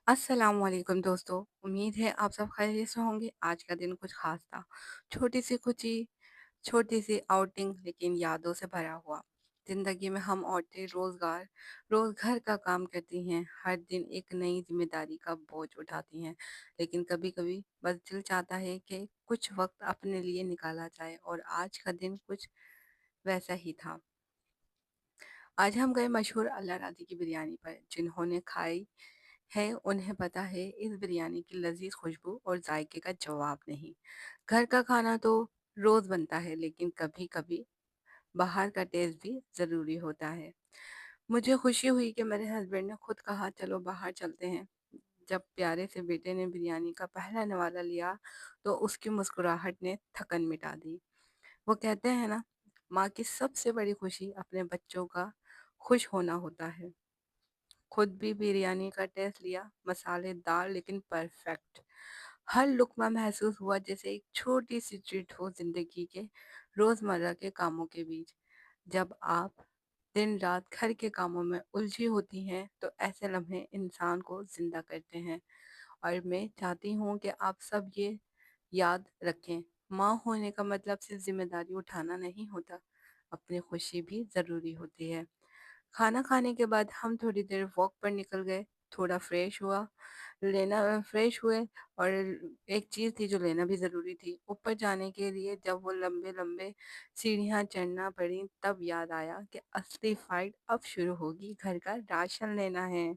अस्सलाम वालेकुम दोस्तों। उम्मीद है आप सब खैरियत से होंगे। आज का दिन कुछ खास था। छोटी सी खुशी, छोटी सी आउटिंग, लेकिन यादों से भरा हुआ। ज़िंदगी में हम औरतें रोज़ घर का काम करती हैं। हर दिन एक नई ज़िम्मेदारी का बोझ उठाती हैं। लेकिन कभी-कभी बस दिल चाहता है कि कुछ वक़्त अपने लिए निकाला जाए, और आज का दिन कुछ वैसा ही था। आज हम गए मशहूर अल्लाह राधी की बिरयानी पर। जिन्होंने खाई है उन्हें पता है इस बिरयानी की लजीज खुशबू और जायके का जवाब नहीं। घर का खाना तो रोज बनता है, लेकिन कभी कभी बाहर का टेस्ट भी ज़रूरी होता है। मुझे खुशी हुई कि मेरे हस्बैंड ने खुद कहा चलो बाहर चलते हैं। जब प्यारे से बेटे ने बिरयानी का पहला निवाला लिया तो उसकी मुस्कुराहट ने थकन मिटा दी। वो कहते हैं ना, माँ की सबसे बड़ी खुशी अपने बच्चों का खुश होना होता है। खुद भी बिरयानी का टेस्ट लिया, मसालेदार लेकिन परफेक्ट। हर लुक़्मा महसूस हुआ जैसे एक छोटी सी ट्रीट हो ज़िंदगी के रोज़मर्रा के कामों के बीच। जब आप दिन रात घर के कामों में उलझी होती हैं तो ऐसे लम्हे इंसान को ज़िंदा करते हैं। और मैं चाहती हूँ कि आप सब ये याद रखें, माँ होने का मतलब सिर्फ ज़िम्मेदारी उठाना नहीं होता, अपनी खुशी भी ज़रूरी होती है। खाना खाने के बाद हम थोड़ी देर वॉक पर निकल गए, थोड़ा फ्रेश हुए, और एक चीज़ थी जो लेना भी ज़रूरी थी। ऊपर जाने के लिए जब वो लंबे-लंबे सीढ़ियाँ चढ़ना पड़ी, तब याद आया कि असली फाइट अब शुरू होगी, घर का राशन लेना है।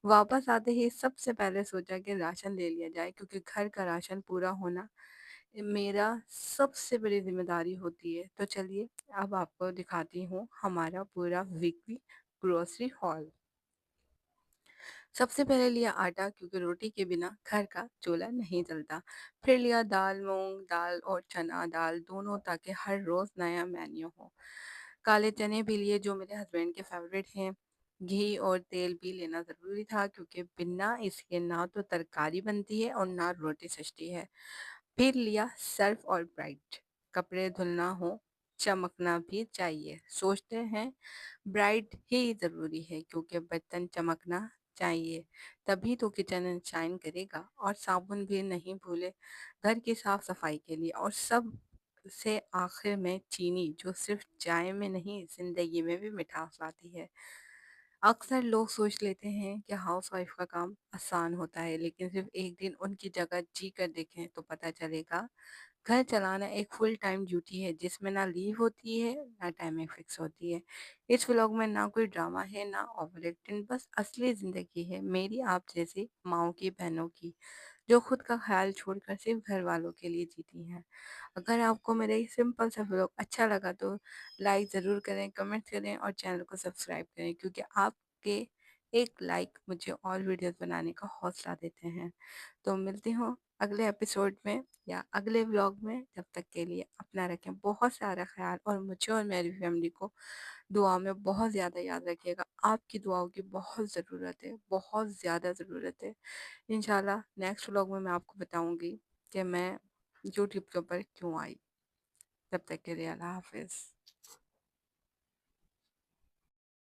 वापस आते ही सबसे पहले सोचा कि राशन ले लिया जाए, क्योंकि घर का राशन पूरा होना मेरा सबसे बड़ी ज़िम्मेदारी होती है। तो चलिए अब आपको दिखाती हूँ हमारा पूरा वीकली ग्रोसरी हॉल। सबसे पहले लिया आटा, क्योंकि रोटी के बिना घर का चूल्हा नहीं जलता। फिर लिया दाल, मूंग दाल और चना दाल दोनों, ताकि हर रोज़ नया मेन्यू हो। काले चने भी लिए जो मेरे हस्बैंड के फेवरेट हैं। घी और तेल भी लेना ज़रूरी था, क्योंकि बिना इसके ना तो तरकारी बनती है और ना रोटी सजती है। फिर लिया सर्फ और ब्राइट, कपड़े धुलना हो, चमकना भी चाहिए। सोचते हैं ब्राइट ही ज़रूरी है, क्योंकि बर्तन चमकना चाहिए, तभी तो किचन शाइन करेगा। और साबुन भी नहीं भूले घर की साफ सफाई के लिए। और सब से आखिर में चीनी, जो सिर्फ चाय में नहीं ज़िंदगी में भी मिठास लाती है। अक्सर लोग सोच लेते हैं कि हाउसवाइफ का काम आसान होता है, लेकिन सिर्फ एक दिन उनकी जगह जी कर देखें तो पता चलेगा घर चलाना एक फुल टाइम ड्यूटी है, जिसमें ना लीव होती है ना टाइमिंग फिक्स होती है। इस व्लॉग में ना कोई ड्रामा है ना ओवर एक्टिंग, बस असली ज़िंदगी है मेरी आप जैसी माँओं की, बहनों की, जो खुद का ख्याल छोड़कर सिर्फ घर वालों के लिए जीती हैं। अगर आपको मेरा ये सिंपल सा व्लॉग अच्छा लगा तो लाइक ज़रूर करें, कमेंट करें और चैनल को सब्सक्राइब करें, क्योंकि आपके एक लाइक मुझे और वीडियोस बनाने का हौसला देते हैं। तो मिलती हूँ अगले एपिसोड में या अगले व्लॉग में। जब तक के लिए अपना रखें बहुत सारा ख्याल, और मुझे और मेरी फैमिली को दुआ में बहुत ज़्यादा याद रखिएगा। आपकी दुआओं की बहुत ज़रूरत है, बहुत ज़्यादा ज़रूरत है। इंशाल्लाह नेक्स्ट व्लॉग में मैं आपको बताऊंगी कि मैं यूट्यूब के ऊपर क्यों आई। तब तक के लिए अल्लाह हाफिज़।